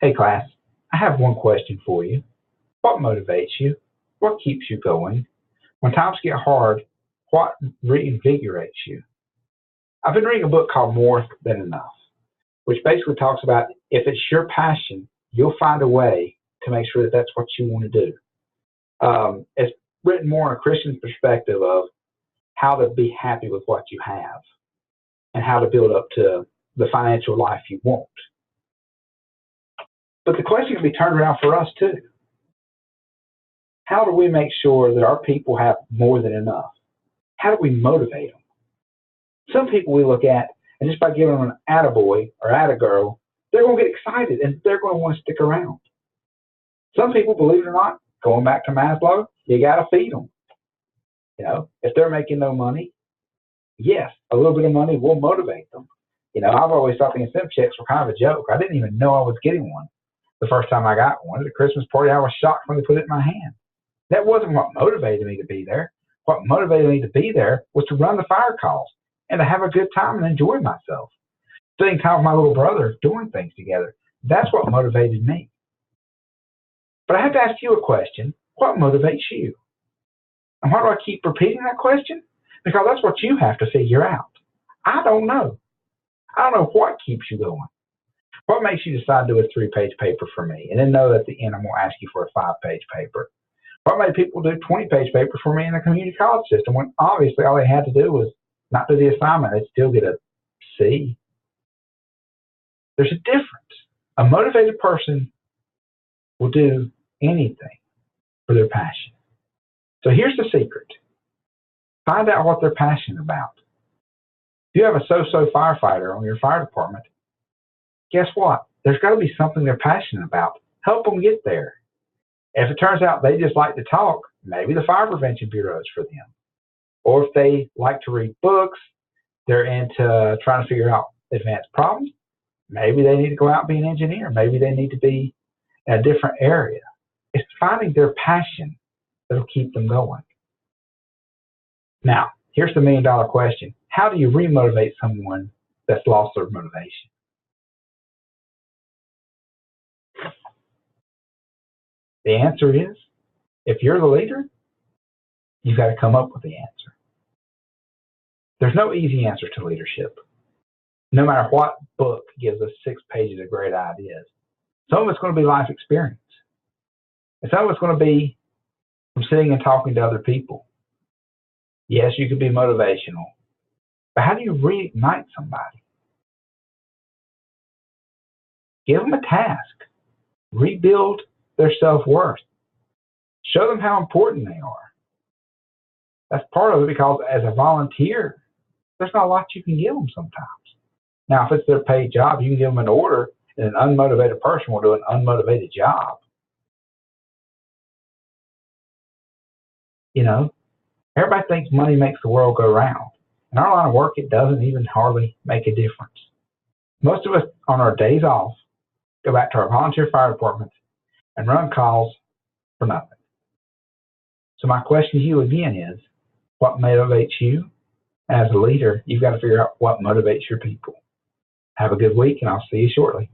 Hey class, I have one question for you. What motivates you? What keeps you going? When times get hard, what reinvigorates you? I've been reading a book called More Than Enough, which basically talks about if it's your passion, you'll find a way to make sure that that's what you want to do. It's written more in a Christian perspective of how to be happy with what you have and how to build up to the financial life you want. But the question can be turned around for us too. How do we make sure that our people have more than enough? How do we motivate them? Some people we look at, and just by giving them an attaboy or attagirl, they're going to get excited and they're going to want to stick around. Some people, believe it or not, going back to Maslow, you got to feed them. If they're making no money, yes, a little bit of money will motivate them. I've always thought the incentive checks were kind of a joke. I didn't even know I was getting one the first time I got one. At a Christmas party, I was shocked when they put it in my hand. That wasn't what motivated me to be there. What motivated me to be there was to run the fire calls and to have a good time and enjoy myself. Spending time with my little brother, doing things together. That's what motivated me. But I have to ask you a question. What motivates you? And why do I keep repeating that question? Because that's what you have to figure out. I don't know. I don't know what keeps you going. What makes you decide to do a 3-page paper for me and then know that at the end I'm going to ask you for a 5-page paper? What made people do 20-page papers for me in the community college system when obviously all they had to do was not do the assignment, they'd still get a C? There's a difference. A motivated person will do anything for their passion. So here's the secret. Find out what they're passionate about. If you have a so-so firefighter on your fire department, guess what? There's got to be something they're passionate about. Help them get there. If it turns out they just like to talk, maybe the Fire Prevention Bureau is for them. Or if they like to read books, they're into trying to figure out advanced problems, maybe they need to go out and be an engineer. Maybe they need to be in a different area. It's finding their passion that'll keep them going. Now, here's the million-dollar question. How do you remotivate someone that's lost their motivation? The answer is, if you're the leader, you've got to come up with the answer. There's no easy answer to leadership. No matter what book gives us 6 pages of great ideas, some of it's going to be life experience. And some of it's going to be from sitting and talking to other people. Yes, you could be motivational, but how do you reignite somebody? Give them a task. Rebuild their self-worth. Show them how important they are. That's part of it, because as a volunteer, there's not a lot you can give them sometimes. Now, if it's their paid job, you can give them an order, and an unmotivated person will do an unmotivated job. Everybody thinks money makes the world go round. In our line of work, it doesn't even hardly make a difference. Most of us, on our days off, go back to our volunteer fire departments and run calls for nothing. So my question to you again is, what motivates you? As a leader, you've got to figure out what motivates your people. Have a good week, and I'll see you shortly.